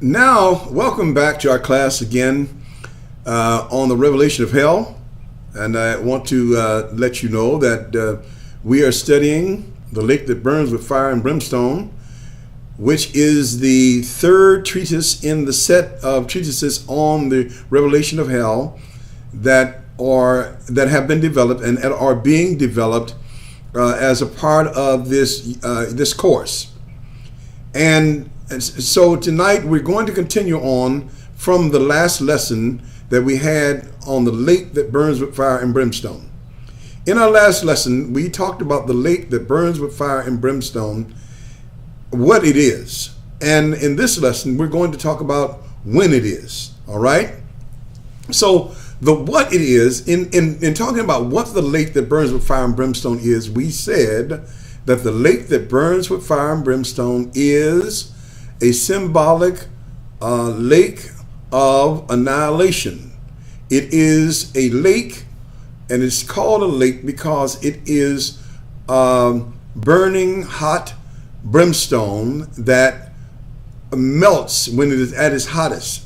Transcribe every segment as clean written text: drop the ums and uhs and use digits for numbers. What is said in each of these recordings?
Now, welcome back to our class again on the revelation of hell. And I want to let you know that we are studying the lake that burns with fire and brimstone, which is the third treatise in the set of treatises on the revelation of hell that have been developed and are being developed as a part of this course. And so tonight we're going to continue on from the last lesson that we had on the lake that burns with fire and brimstone. In our last lesson, we talked about the lake that burns with fire and brimstone, what it is. And in this lesson, we're going to talk about when it is. All right? So the what it is, in talking about what the lake that burns with fire and brimstone is, we said that the lake that burns with fire and brimstone is a symbolic lake of annihilation. It is a lake, and it's called a lake because it is burning hot brimstone that melts when it is at its hottest.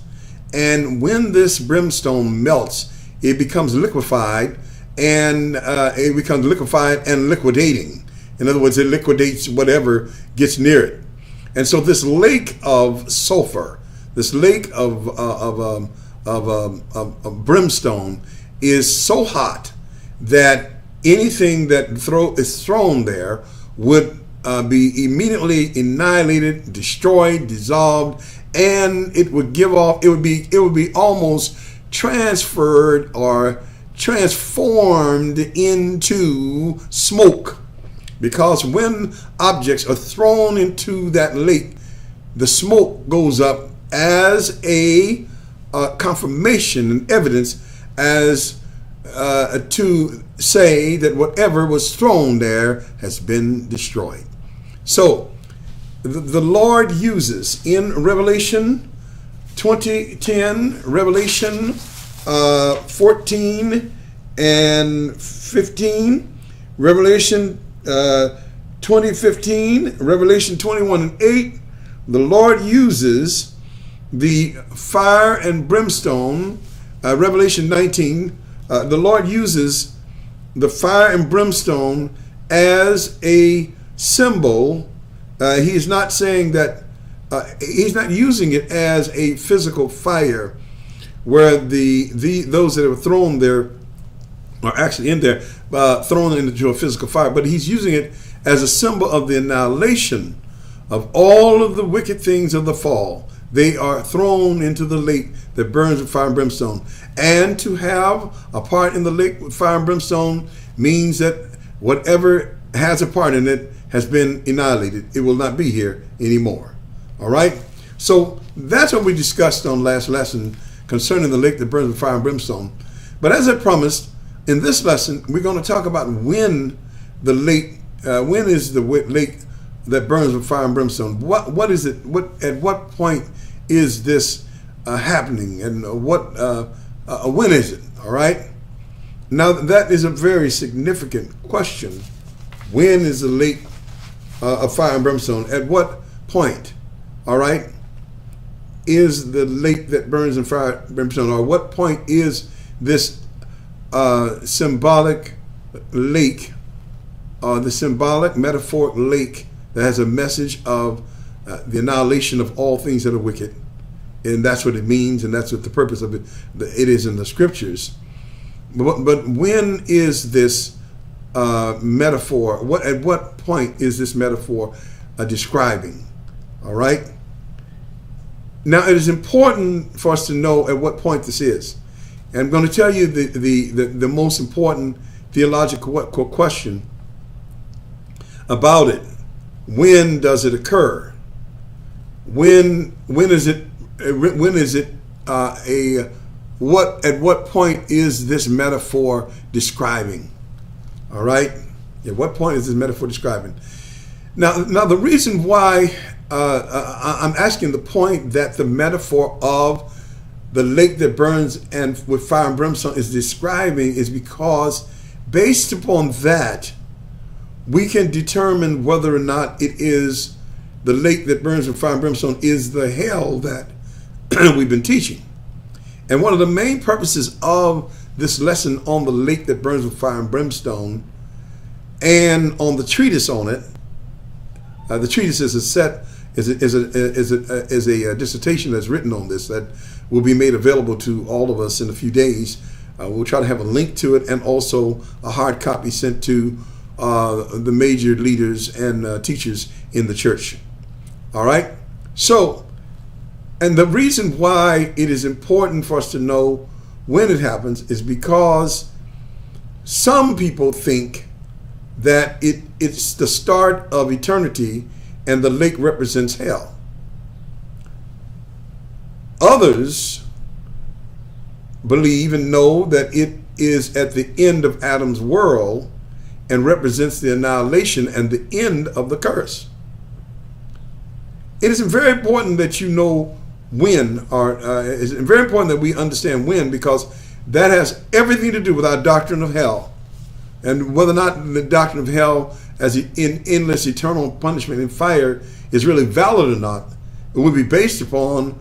And when this brimstone melts, it becomes liquefied, and liquidating. In other words, it liquidates whatever gets near it. And so this lake of sulfur, this lake of brimstone is so hot that anything that is thrown there would be immediately annihilated, destroyed, dissolved, and it would be almost transferred or transformed into smoke. Because when objects are thrown into that lake, the smoke goes up as a confirmation and evidence as to say that whatever was thrown there has been destroyed. So the Lord uses in Revelation 20:10, Revelation 14 and 15, Revelation 20:15, Revelation 21 and 8, the Lord uses the fire and brimstone. Revelation 19, the Lord uses the fire and brimstone as a symbol. He's not saying that, he's not using it as a physical fire where those that are thrown there are actually in there, thrown into a physical fire, but he's using it as a symbol of the annihilation of all of the wicked things of the fall. They are thrown into the lake that burns with fire and brimstone. And to have a part in the lake with fire and brimstone means that whatever has a part in it has been annihilated. It will not be here anymore. All right? So that's what we discussed on last lesson concerning the lake that burns with fire and brimstone. But as I promised, in this lesson, we're going to talk about when the lake, when is the lake that burns with fire and brimstone? What is it? At what point is this happening? And when is it? All right. Now that is a very significant question. When is the lake of fire and brimstone? At what point? All right. Is the lake that burns in fire and brimstone? Or what point is this symbolic lake, the symbolic metaphoric lake that has a message of the annihilation of all things that are wicked? And that's what it means, and that's what the purpose of it is in the scriptures. But when is this metaphor? At what point is this metaphor describing? All right. Now it is important for us to know at what point this is. And I'm going to tell you the most important theological question about it. When does it occur? When is it? When is it? At what point is this metaphor describing? All right. At what point is this metaphor describing? Now the reason why I'm asking the point that the metaphor of the lake that burns and with fire and brimstone is describing is because based upon that, we can determine whether or not it is the lake that burns with fire and brimstone is the hell that we've been teaching. And one of the main purposes of this lesson on the lake that burns with fire and brimstone and on the treatise on it, the treatise is a dissertation that's written on this that will be made available to all of us in a few days. We'll try to have a link to it and also a hard copy sent to the major leaders and teachers in the church. All right? So, and the reason why it is important for us to know when it happens is because some people think that it's the start of eternity and the lake represents hell. Others believe and know that it is at the end of Adam's world and represents the annihilation and the end of the curse. It is very important that you know when, or it's very important that we understand when, because that has everything to do with our doctrine of hell. And whether or not the doctrine of hell as in endless eternal punishment and fire is really valid or not, it will be based upon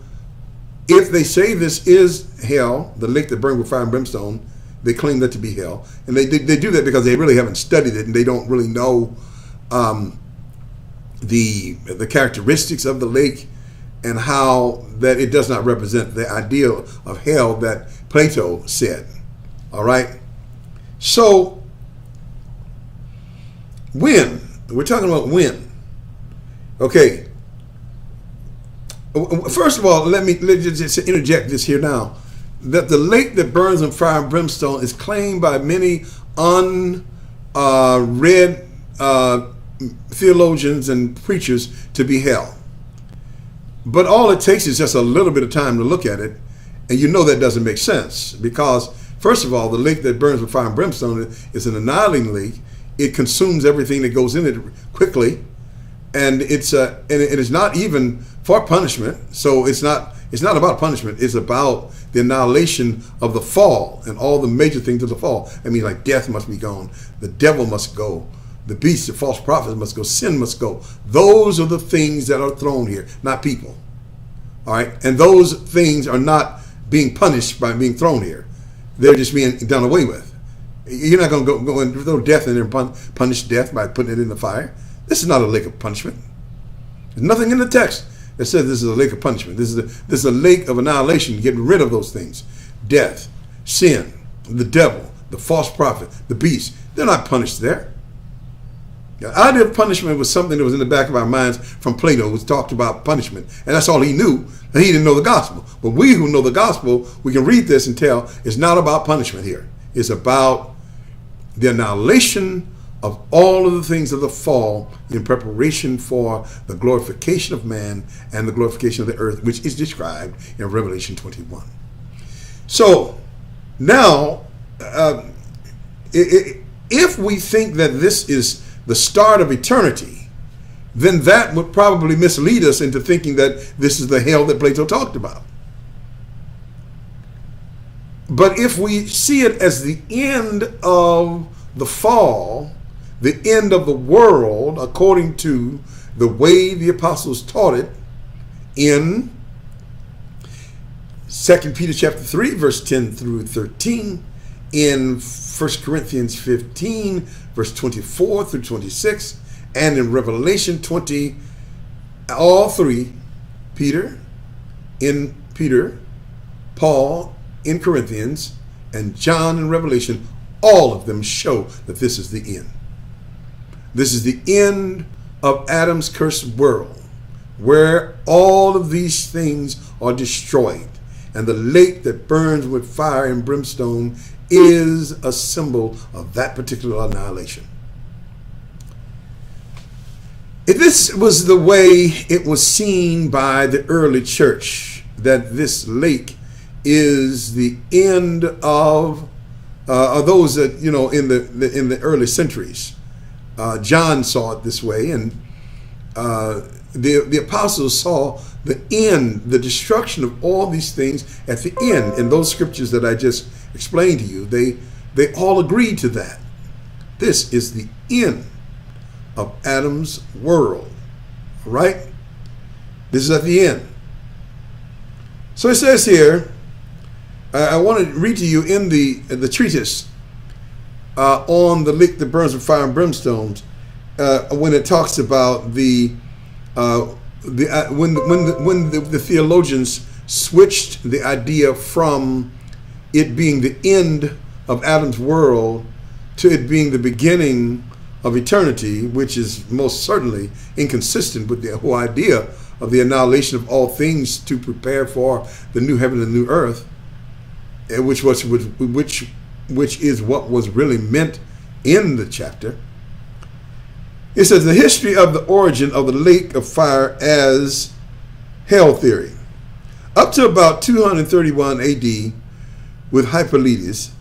if they say this is hell, the lake that burned with fire and brimstone, they claim that to be hell. And they do that because they really haven't studied it and they don't really know the characteristics of the lake and how that it does not represent the ideal of hell that Plato said. All right? So, when? We're talking about when. Okay. First of all, let me just interject this here now. That the lake that burns with fire and brimstone is claimed by many unread theologians and preachers to be hell. But all it takes is just a little bit of time to look at it, and you know that doesn't make sense. Because, first of all, the lake that burns with fire and brimstone is an annihilating lake. It consumes everything that goes in it quickly, and it is not even for punishment. So it's not about punishment. It's about the annihilation of the fall and all the major things of the fall. I mean, like death must be gone, the devil must go, the beast, the false prophets must go, sin must go. Those are the things that are thrown here, not people. All right, and those things are not being punished by being thrown here. They're just being done away with. You're not going to go and throw death in there and punish death by putting it in the fire. This is not a lake of punishment. There's nothing in the text that says this is a lake of punishment. This is a lake of annihilation, getting rid of those things. Death, sin, the devil, the false prophet, the beast. They're not punished there. The idea of punishment was something that was in the back of our minds from Plato, who talked about punishment. And that's all he knew. And he didn't know the gospel. But we who know the gospel, we can read this and tell it's not about punishment here. It's about the annihilation of all of the things of the fall in preparation for the glorification of man and the glorification of the earth, which is described in Revelation 21. So now, if we think that this is the start of eternity, then that would probably mislead us into thinking that this is the hell that Plato talked about. But if we see it as the end of the fall, the end of the world, according to the way the apostles taught it in 2 Peter chapter 3, verse 10 through 13, in 1 Corinthians 15, verse 24 through 26, and in Revelation 20, all three, Peter, Paul in Corinthians, and John in Revelation, all of them show that this is the end. This is the end of Adam's cursed world, where all of these things are destroyed. And the lake that burns with fire and brimstone is a symbol of that particular annihilation. If this was the way it was seen by the early church, that this lake is the end of those that, in the early centuries. John saw it this way, and the apostles saw the end, the destruction of all these things at the end. In those scriptures that I just explained to you, they all agreed to that. This is the end of Adam's world, right? This is at the end. So it says here, I want to read to you in the treatise on the lake that burns with fire and brimstone, when it talks about when the theologians switched the idea from it being the end of Adam's world to it being the beginning of eternity, which is most certainly inconsistent with the whole idea of the annihilation of all things to prepare for the new heaven and new earth, which is what was really meant in the chapter. It says the history of the origin of the lake of fire as hell theory. Up to about 231 AD with Hippolytus,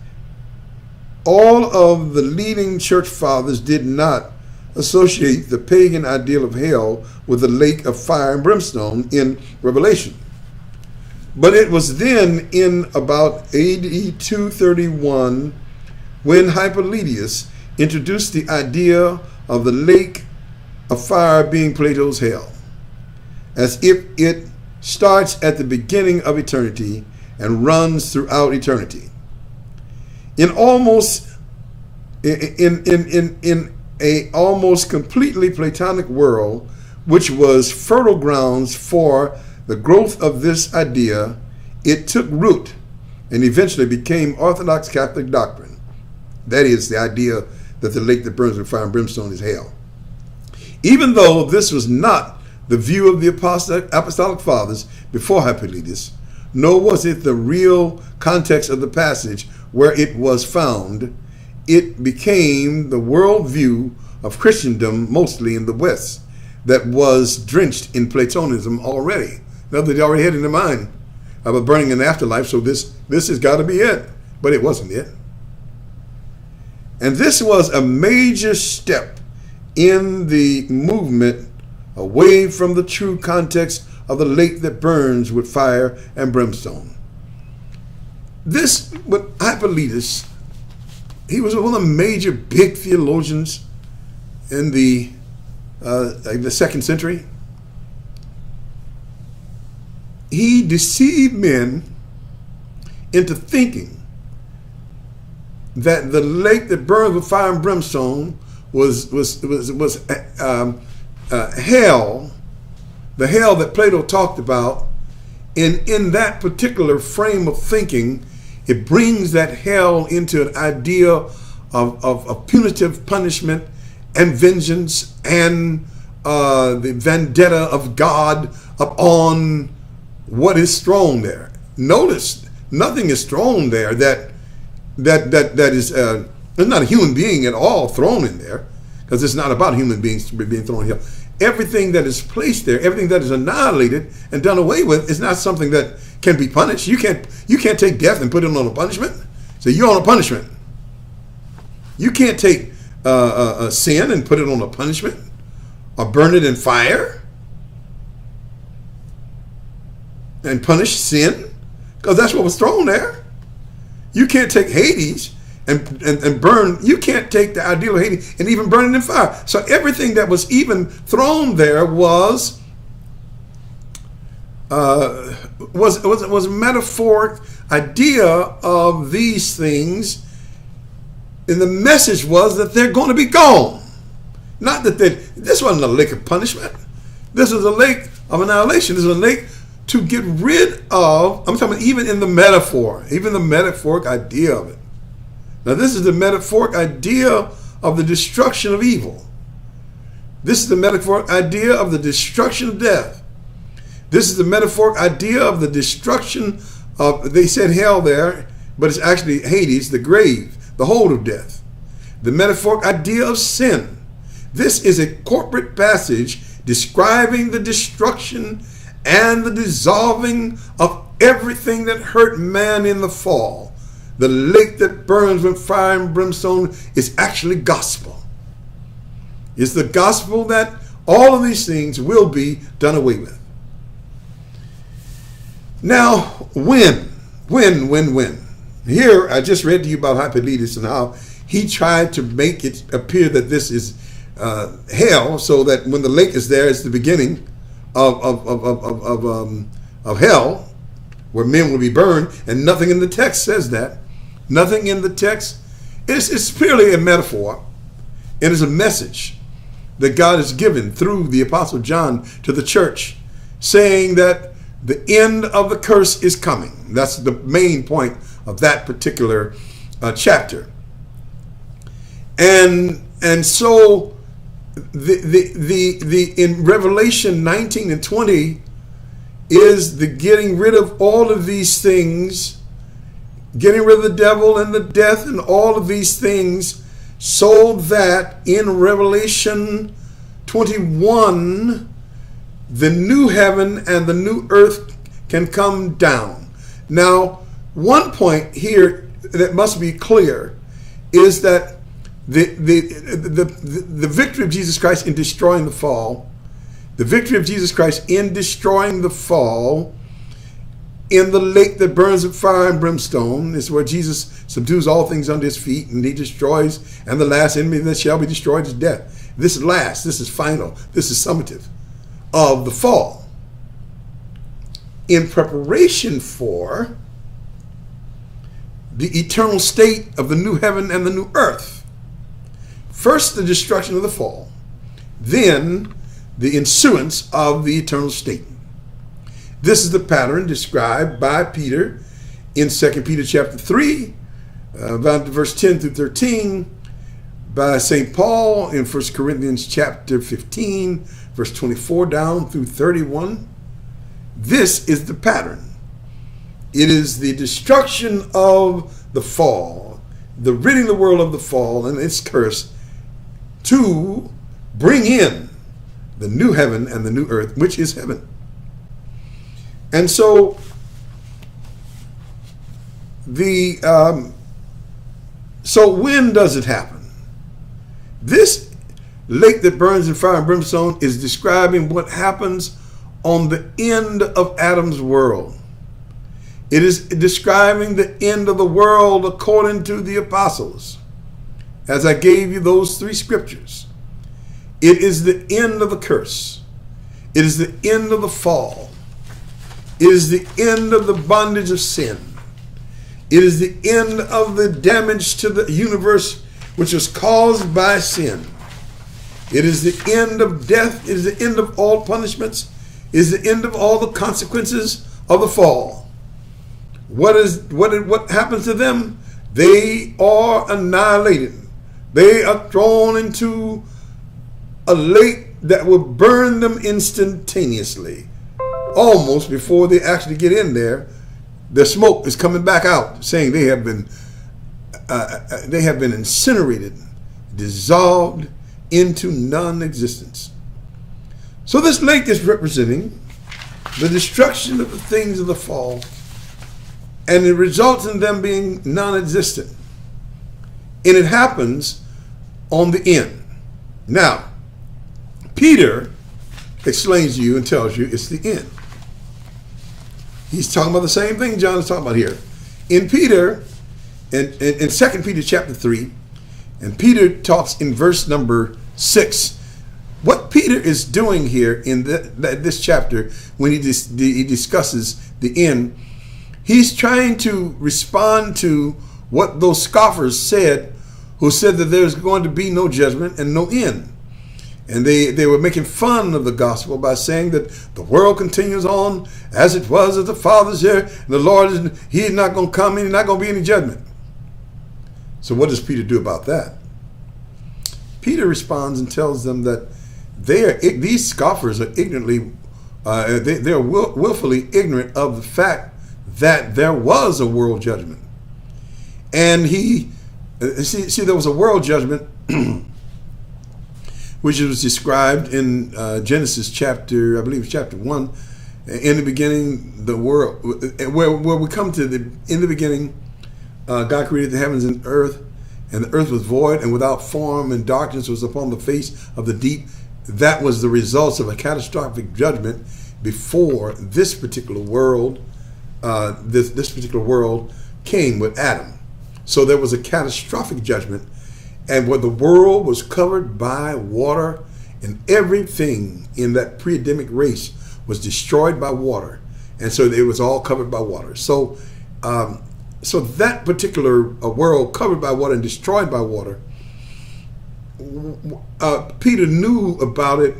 all of the leading church fathers did not associate the pagan ideal of hell with the lake of fire and brimstone in Revelation. But it was then in about AD 231 when Hippolytus introduced the idea of the lake of fire being Plato's hell, as if it starts at the beginning of eternity and runs throughout eternity. In a almost completely Platonic world, which was fertile grounds for the growth of this idea, it took root and eventually became Orthodox Catholic doctrine. That is, the idea that the lake that burns with fire and brimstone is hell. Even though this was not the view of the apostolic fathers before Hippolytus, nor was it the real context of the passage where it was found, it became the worldview of Christendom, mostly in the West, that was drenched in Platonism already. Now, they already had in their mind about burning in the afterlife, so this has got to be it. But it wasn't it. And this was a major step in the movement away from the true context of the lake that burns with fire and brimstone. This, with Hippolytus, he was one of the major big theologians in the 2nd century. He deceived men into thinking that the lake that burns with fire and brimstone was hell, the hell that Plato talked about. And in that particular frame of thinking, it brings that hell into an idea of punitive punishment and vengeance and the vendetta of God upon what is thrown there. Notice, nothing is thrown there that is there's not a human being at all thrown in there, because it's not about human beings being thrown here. Everything that is placed there, everything that is annihilated and done away with, is not something that can be punished. You can't take death and put it on a punishment. So you're on a punishment. You can't take a sin and put it on a punishment or burn it in fire and punish sin, because that's what was thrown there. You can't take Hades and burn. You can't take the ideal of Hades and even burn it in fire. So everything that was even thrown there was a metaphoric idea of these things, and the message was that they're going to be gone. Not that this wasn't a lake of punishment. This was a lake of annihilation. This was a lake to get rid of. I'm talking about even in the metaphor, even the metaphoric idea of it. Now, this is the metaphoric idea of the destruction of evil. This is the metaphoric idea of the destruction of death. This is the metaphoric idea of the destruction of, they said hell there, but it's actually Hades, the grave, the hold of death. The metaphoric idea of sin. This is a corporate passage describing the destruction and the dissolving of everything that hurt man in the fall. The lake that burns with fire and brimstone is actually gospel. It's the gospel that all of these things will be done away with. Now, when? Here, I just read to you about Hippolytus and how he tried to make it appear that this is hell, so that when the lake is there, it's the beginning of hell, where men will be burned, and nothing in the text says that. Nothing in the text. It's purely a metaphor, and it's a message that God has given through the Apostle John to the church, saying that the end of the curse is coming. That's the main point of that particular chapter. And so the in Revelation 19 and 20 is the getting rid of all of these things, getting rid of the devil and the death and all of these things, so that in Revelation 21 the new heaven and the new earth can come down. Now, one point here that must be clear is that the victory of Jesus Christ in destroying the fall, the victory of Jesus Christ in destroying the fall in the lake that burns with fire and brimstone is where Jesus subdues all things under his feet, and he destroys, and the last enemy that shall be destroyed is death. This is last, this is final, this is summative of the fall. In preparation for the eternal state of the new heaven and the new earth. First, the destruction of the fall, then the ensuance of the eternal state. This is the pattern described by Peter in 2 Peter chapter 3, about verse 10 through 13, by St. Paul in 1 Corinthians chapter 15, verse 24 down through 31. This is the pattern. It is the destruction of the fall, the ridding the world of the fall and its curse, to bring in the new heaven and the new earth, which is heaven. And so so when does it happen? This lake that burns in fire and brimstone is describing what happens on the end of Adam's world. It is describing the end of the world according to the apostles, as I gave you those three scriptures. It is the end of the curse. It is the end of the fall. It is the end of the bondage of sin. It is the end of the damage to the universe which was caused by sin. It is the end of death. It is the end of all punishments. It is the end of all the consequences of the fall. What happens to them? They are annihilated. They are thrown into a lake that will burn them instantaneously. Almost before they actually get in there, the smoke is coming back out, saying they have been incinerated, dissolved into non-existence. So this lake is representing the destruction of the things of the fall, and it results in them being non-existent. And it happens on the end. Now, Peter explains to you and tells you it's the end. He's talking about the same thing John is talking about here. In Peter, in 2 Peter chapter 3, and Peter talks in verse number 6. What Peter is doing here in this chapter, when he discusses the end, he's trying to respond to what those scoffers said, who said that there's going to be no judgment and no end. And they were making fun of the gospel by saying that the world continues on as it was at the Father's here. And the Lord, He's not going to come in, not going to be any judgment. So what does Peter do about that? Peter responds and tells them that these scoffers are ignorantly, they're willfully ignorant of the fact that there was a world judgment. And there was a world judgment which was described in Genesis chapter, I believe it's chapter 1. In the beginning, the world, where we come to in the beginning, God created the heavens and earth, and the earth was void and without form, and darkness was upon the face of the deep. That was the results of a catastrophic judgment before this particular world, this particular world came with Adam. So there was a catastrophic judgment, and where the world was covered by water, and everything in that pre-Adamic race was destroyed by water. And so it was all covered by water. So so that particular world covered by water and destroyed by water, Peter knew about it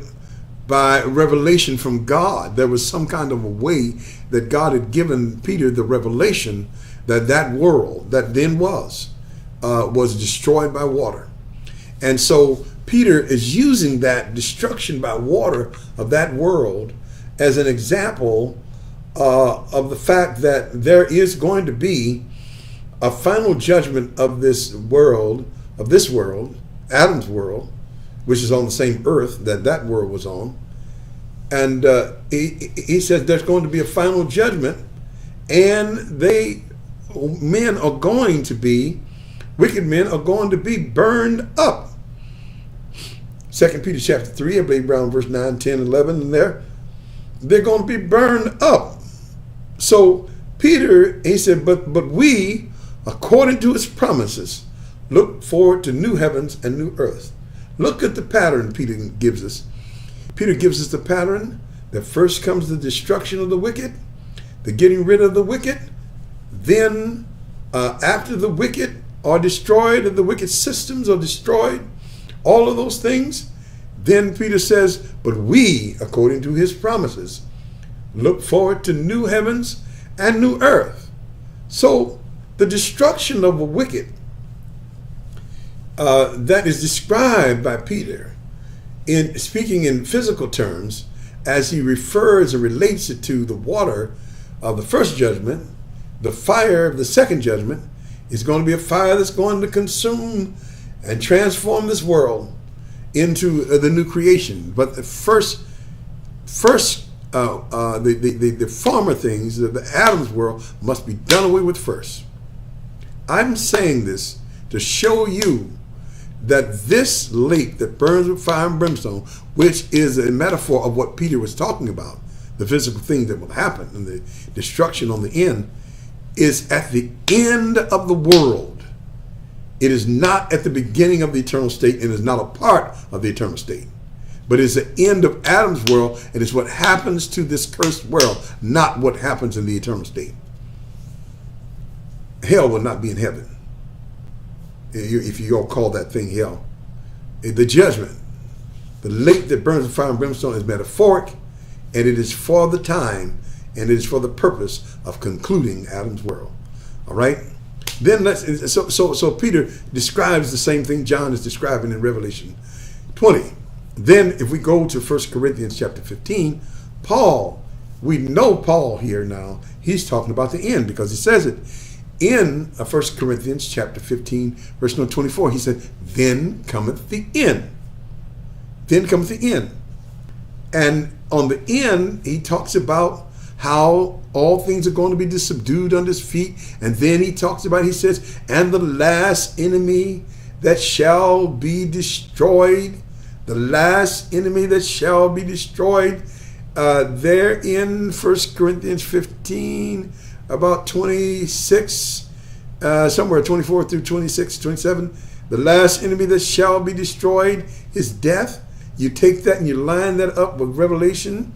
by revelation from God. There was some kind of a way that God had given Peter the revelation that that world that then was destroyed by water. And so Peter is using that destruction by water of that world as an example of the fact that there is going to be a final judgment of this world, Adam's world, which is on the same earth that that world was on. And he says there's going to be a final judgment, and men are going to be, wicked men are going to be burned up. 2 Peter chapter 3, I believe around verse 9, 10, 11, and they're going to be burned up. So Peter, he said, but we, according to his promises, look forward to new heavens and new earth. Look at the pattern Peter gives us. Peter gives us the pattern that first comes the destruction of the wicked, the getting rid of the wicked. Then after the wicked are destroyed, and the wicked systems are destroyed, all of those things, then Peter says, but we, according to his promises, look forward to new heavens and new earth. So the destruction of the wicked that is described by Peter in speaking in physical terms as he refers or relates it to the water of the first judgment, the fire of the second judgment is going to be a fire that's going to consume and transform this world into the new creation. But the the former things, the Adam's world, must be done away with first. I'm saying this to show you that this lake that burns with fire and brimstone, which is a metaphor of what Peter was talking about, the physical thing that will happen and the destruction on the end, is at the end of the world. It is not at the beginning of the eternal state, and is not a part of the eternal state. But it's the end of Adam's world, and it's what happens to this cursed world, not what happens in the eternal state. Hell will not be in heaven, if you all call that thing hell. The judgment, the lake that burns with fire and brimstone, is metaphoric, and it is for the time, and it is for the purpose of concluding Adam's world. All right? Then so Peter describes the same thing John is describing in Revelation 20. Then if we go to 1 Corinthians chapter 15, we know Paul here now, he's talking about the end, because he says it in 1 Corinthians chapter 15, verse 24. He said, then cometh the end. Then cometh the end. And on the end, he talks about how all things are going to be subdued under his feet. And then he says, and the last enemy that shall be destroyed, the last enemy that shall be destroyed, there in 1 Corinthians 15, about 26, somewhere 24 through 26, 27, the last enemy that shall be destroyed is death. You take that and you line that up with Revelation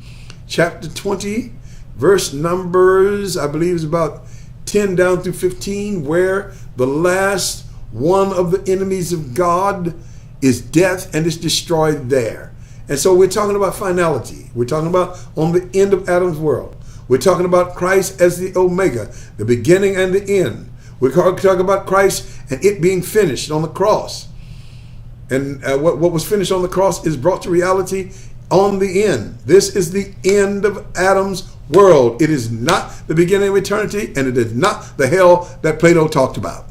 chapter 20, verse numbers, I believe is about 10 down through 15, where the last one of the enemies of God is death, and is destroyed there. And so we're talking about finality. We're talking about on the end of Adam's world. We're talking about Christ as the Omega, the beginning and the end. We're talking about Christ and it being finished on the cross. And what was finished on the cross is brought to reality on the end. This is the end of Adam's world. It is not the beginning of eternity, and it is not the hell that Plato talked about.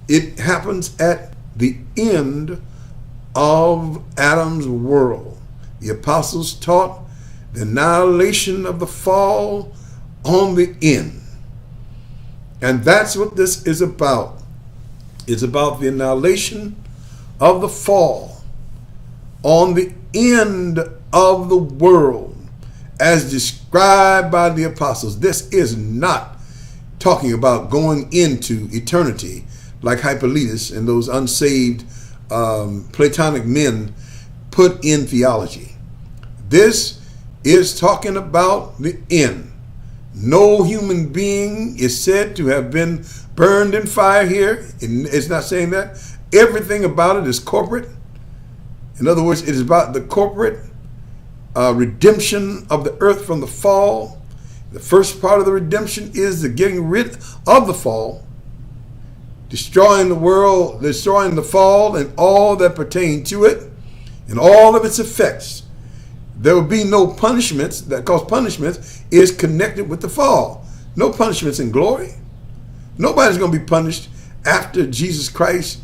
It happens at the end of Adam's world. The apostles taught the annihilation of the fall on the end. And that's what this is about. It's about the annihilation of the fall on the end of the world as described by the apostles. This is not talking about going into eternity like Hippolytus and those unsaved Platonic men put in theology. This is talking about the end. No human being is said to have been burned in fire here. It's not saying that. Everything about it is corporate. In other words, it is about the corporate redemption of the earth from the fall. The first part of the redemption is the getting rid of the fall, destroying the world, destroying the fall and all that pertain to it and all of its effects. There will be no punishments, because punishments is connected with the fall. No punishments in glory. Nobody's going to be punished after Jesus Christ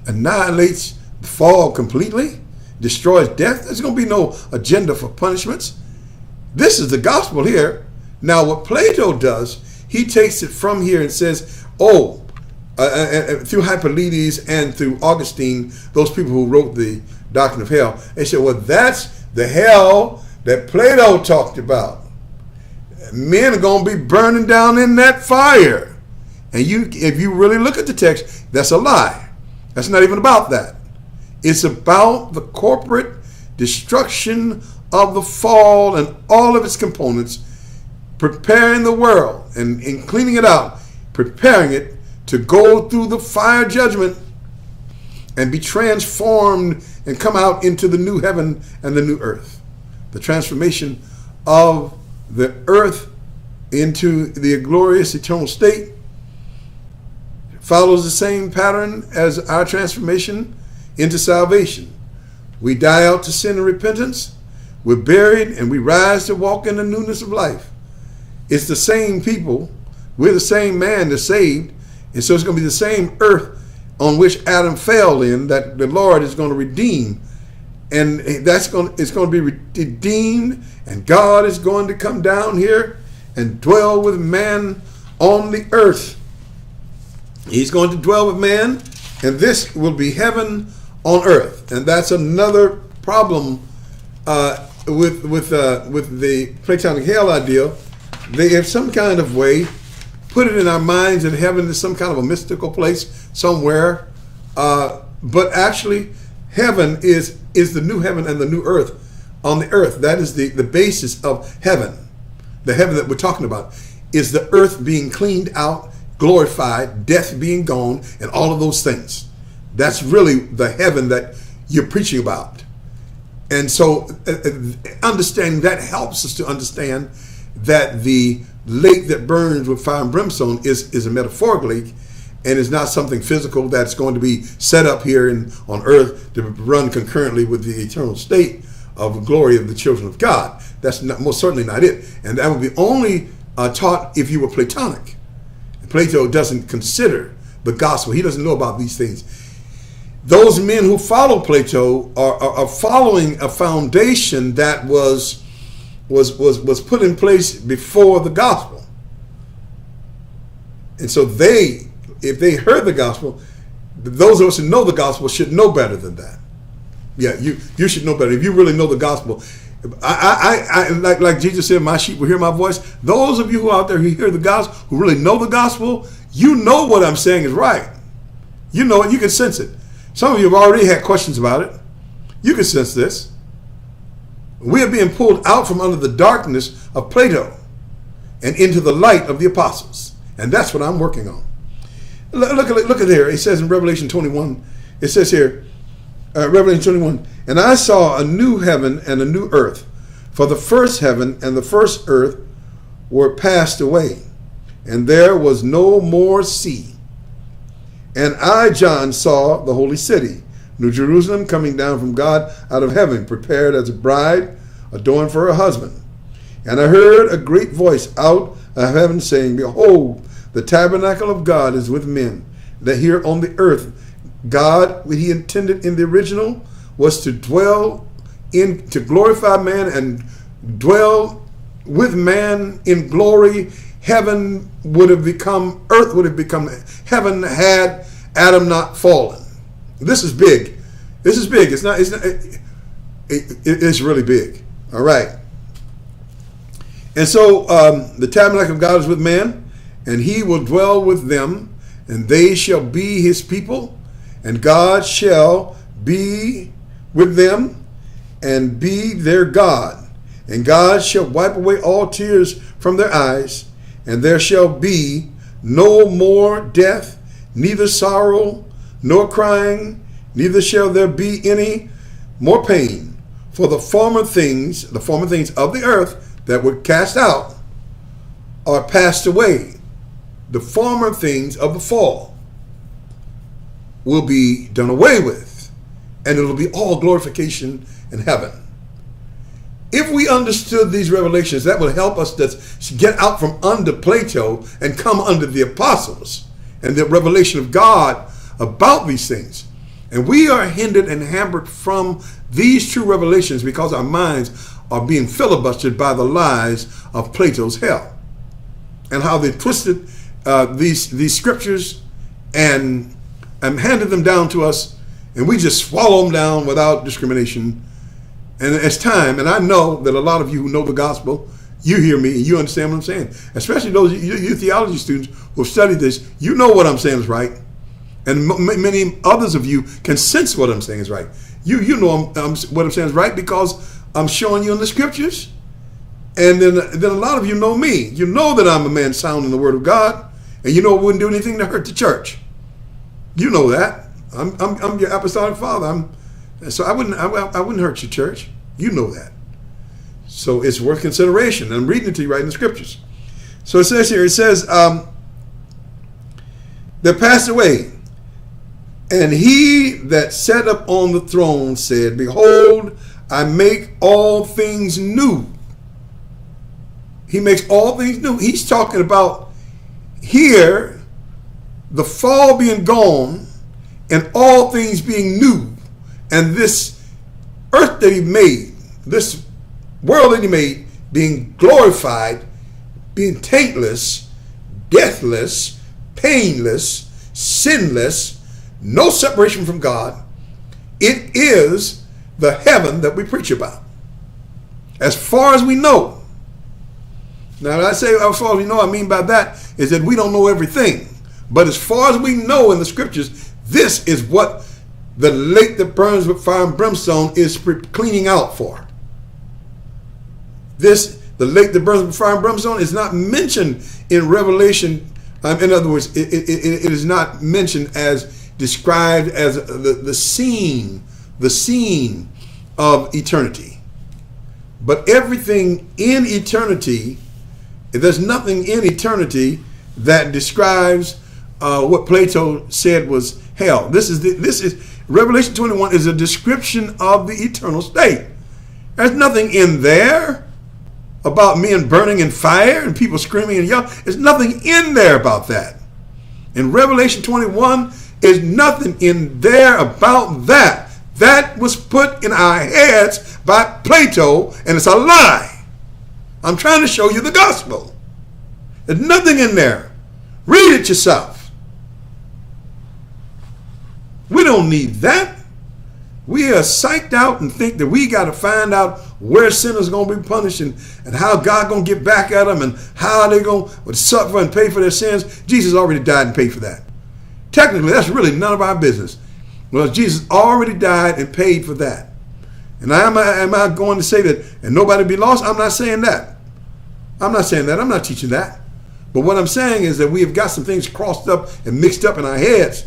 annihilates the fall completely, destroys death. There's going to be no agenda for punishments. This is the gospel here. Now, what Plato does, he takes it from here and says, through Hyperides and through Augustine, those people who wrote the Doctrine of Hell, they said, well, that's the hell that Plato talked about. Men are going to be burning down in that fire. And if you really look at the text, that's a lie. That's not even about that. It's about the corporate destruction of the fall and all of its components, preparing the world and cleaning it out, preparing it to go through the fire judgment and be transformed and come out into the new heaven and the new earth. The transformation of the earth into the glorious eternal state follows the same pattern as our transformation into salvation. We die out to sin and repentance, we're buried, and we rise to walk in the newness of life. It's the same people, we're the same man that's saved, and so it's going to be the same earth on which Adam fell in that the Lord is going to redeem. And it's going to be redeemed, and God is going to come down here and dwell with man on the earth. He's going to dwell with man, and this will be heaven on earth. And that's another problem with the Platonic hell idea. They have some kind of way put it in our minds that heaven is some kind of a mystical place somewhere, but actually heaven is the new heaven and the new earth on the earth. That is the basis of heaven. The heaven that we're talking about is the earth being cleaned out, glorified, death being gone, and all of those things. That's really the heaven that you're preaching about. And so understanding that helps us to understand that the lake that burns with fire and brimstone is a metaphorical lake, and is not something physical that's going to be set up here on earth to run concurrently with the eternal state of glory of the children of God. That's most certainly not it. And that would be only taught if you were Platonic. Plato doesn't consider the gospel. He doesn't know about these things. Those men who follow Plato are following a foundation that was put in place before the gospel. And so if they heard the gospel, those of us who know the gospel should know better than that. Yeah, you should know better. If you really know the gospel, I like Jesus said, my sheep will hear my voice. Those of you who are out there who hear the gospel, who really know the gospel, you know what I'm saying is right. You know it. You can sense it. Some of you have already had questions about it. You can sense this. We are being pulled out from under the darkness of Plato and into the light of the apostles. And that's what I'm working on. Look at here. It says in Revelation 21, it says here, Revelation 21, and I saw a new heaven and a new earth, for the first heaven and the first earth were passed away, and there was no more sea. And I, John, saw the holy city, New Jerusalem, coming down from God out of heaven, prepared as a bride, adorned for her husband. And I heard a great voice out of heaven saying, behold, the tabernacle of God is with men, that here on the earth, God, what he intended in the original, was to glorify man and dwell with man in glory. Heaven would have become, earth would have become heaven had Adam not fallen. This is big. This is big. It's really big. All right. And so the tabernacle of God is with man, and he will dwell with them, and they shall be his people, and God shall be with them, and be their God. And God shall wipe away all tears from their eyes, and there shall be no more death, neither sorrow, nor crying, neither shall there be any more pain. For the former things of the earth that were cast out are passed away. The former things of the fall will be done away with, and it will be all glorification in heaven. If we understood these revelations, that would help us to get out from under Plato and come under the apostles and the revelation of God about these things. And we are hindered and hampered from these true revelations because our minds are being filibustered by the lies of Plato's hell, and how they twisted these scriptures and handed them down to us, and we just swallow them down without discrimination. And it's time, and I know that a lot of you who know the gospel, you hear me and you understand what I'm saying. Especially those you theology students who have studied this, you know what I'm saying is right. And many others of you can sense what I'm saying is right. You know what I'm saying is right because I'm showing you in the scriptures. And then a lot of you know me. You know that I'm a man sound in the word of God, and you know I wouldn't do anything to hurt the church. You know that. I'm your apostolic father. So I wouldn't hurt your church. You know that. So it's worth consideration. I'm reading it to you right in the scriptures. So it says here, they passed away. And he that sat up on the throne said, behold, I make all things new. He makes all things new. He's talking about here, the fall being gone and all things being new. And this earth that he made, this world that he made, being glorified, being taintless, deathless, painless, sinless, no separation from God. It is the heaven that we preach about. As far as we know. Now, when I say as far as we know, I mean by that is that we don't know everything. But as far as we know in the scriptures, this is what the lake that burns with fire and brimstone is cleaning out for. The lake that burns with fire and brimstone is not mentioned in Revelation. In other words, it is not mentioned as described as the scene of eternity. But everything in eternity, there's nothing in eternity that describes what Plato said was hell. This is Revelation 21 is a description of the eternal state. There's nothing in there about men burning in fire and people screaming and yelling. There's nothing in there about that. In Revelation 21, there's nothing in there about that. That was put in our heads by Plato, and it's a lie. I'm trying to show you the gospel. There's nothing in there. Read it yourself. We don't need that. We are psyched out and think that we got to find out where sinners are going to be punished and how God going to get back at them and how they're going to suffer and pay for their sins. Jesus already died and paid for that. Technically, that's really none of our business. Well, Jesus already died and paid for that. And am I going to say that and nobody be lost? I'm not saying that. I'm not saying that. I'm not teaching that. But what I'm saying is that we have got some things crossed up and mixed up in our heads,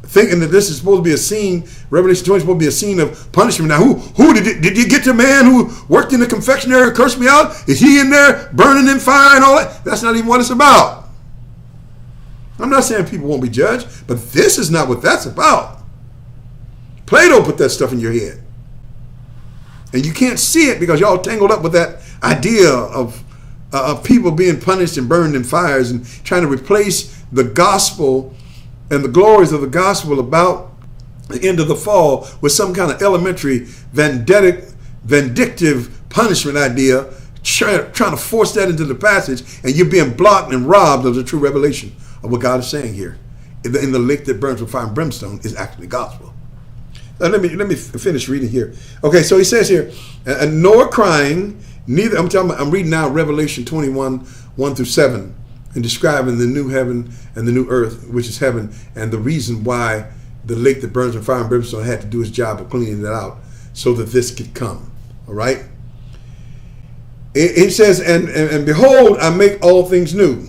thinking that this is supposed to be a scene, Revelation 20 is supposed to be a scene of punishment. Now, who did you get the man who worked in the confectionery and cursed me out? Is he in there burning in fire and all that? That's not even what it's about. I'm not saying people won't be judged, but this is not what that's about. Plato put that stuff in your head. And you can't see it because y'all tangled up with that idea of people being punished and burned in fires and trying to replace the gospel and the glories of the gospel about the end of the fall with some kind of elementary vindictive punishment idea, trying to force that into the passage, and you're being blocked and robbed of the true revelation of what God is saying here. In the lake that burns with fire and brimstone is actually gospel. Now, let me finish reading here. Okay, so he says here, nor crying, neither. I'm reading now Revelation 21, 1 through 7, and describing the new heaven and the new earth, which is heaven, and the reason why the lake that burns with fire and brimstone had to do its job of cleaning it out. so that this could come. All right. It says, and behold, I make all things new.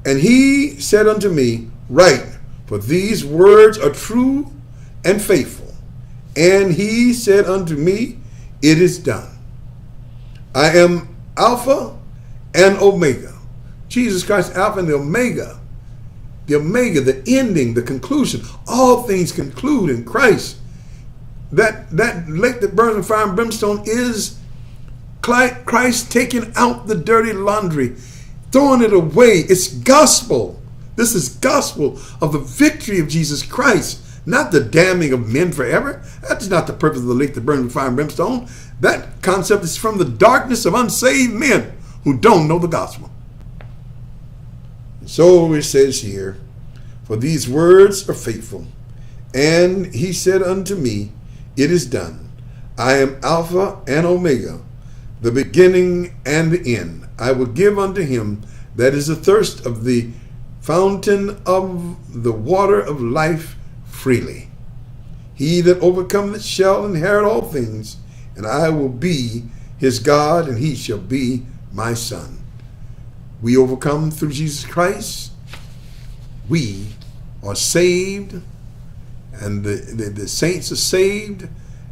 And he said unto me, write, for these words are true and faithful. And he said unto me, it is done. I am Alpha and Omega. Jesus Christ, Alpha and the Omega. The Omega, the ending, the conclusion. All things conclude in Christ. That lake that burns with fire and brimstone is Christ taking out the dirty laundry, throwing it away. It's gospel. This is gospel of the victory of Jesus Christ, not the damning of men forever. That is not the purpose of the lake that burns with fire and brimstone. That concept is from the darkness of unsaved men who don't know the gospel. So it says here, for these words are faithful. And he said unto me, it is done. I am Alpha and Omega, the beginning and the end. I will give unto him that is athirst of the fountain of the water of life freely. He that overcometh shall inherit all things, and I will be his God, and he shall be my son. We overcome through Jesus Christ. We are saved, and the saints are saved,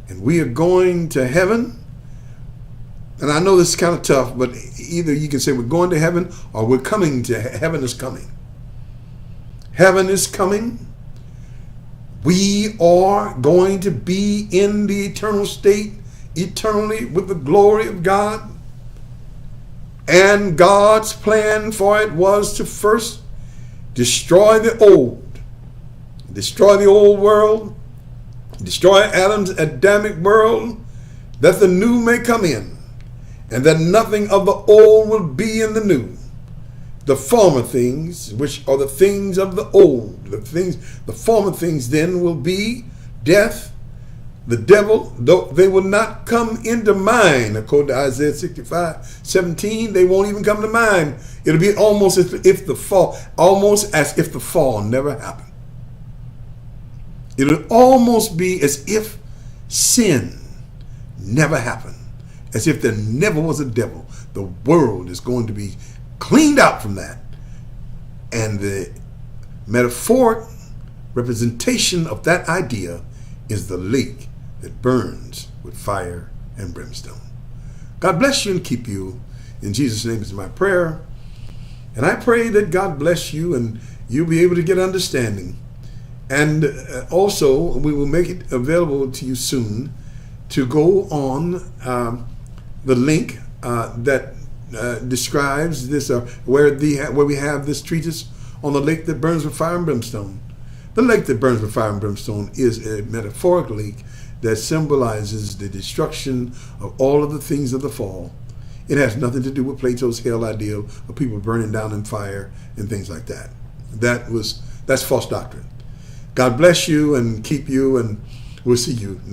and we are going to heaven. And I know this is kind of tough, but either you can say we're going to heaven or we're coming to heaven is coming. Heaven is coming. We are going to be in the eternal state, eternally with the glory of God. And God's plan for it was to first destroy the old world, destroy Adam's Adamic world, that the new may come in, and that nothing of the old will be in the new. The former things, which are the things of the old, the former things then will be death, the devil, though they will not come into mind. According to Isaiah 65:17, they won't even come to mind. It'll be almost as if the fall never happened. It'll almost be as if sin never happened, as if there never was a devil. The world is going to be cleaned out from that. And the metaphoric representation of that idea is the lake that burns with fire and brimstone. God bless you and keep you. In Jesus' name is my prayer. And I pray that God bless you and you'll be able to get understanding. And also, we will make it available to you soon to go on the link that describes this, where we have this treatise on the lake that burns with fire and brimstone. The lake that burns with fire and brimstone is a metaphoric lake that symbolizes the destruction of all of the things of the fall. It has nothing to do with Plato's hell ideal of people burning down in fire and things like that. That's false doctrine. God bless you and keep you, and we'll see you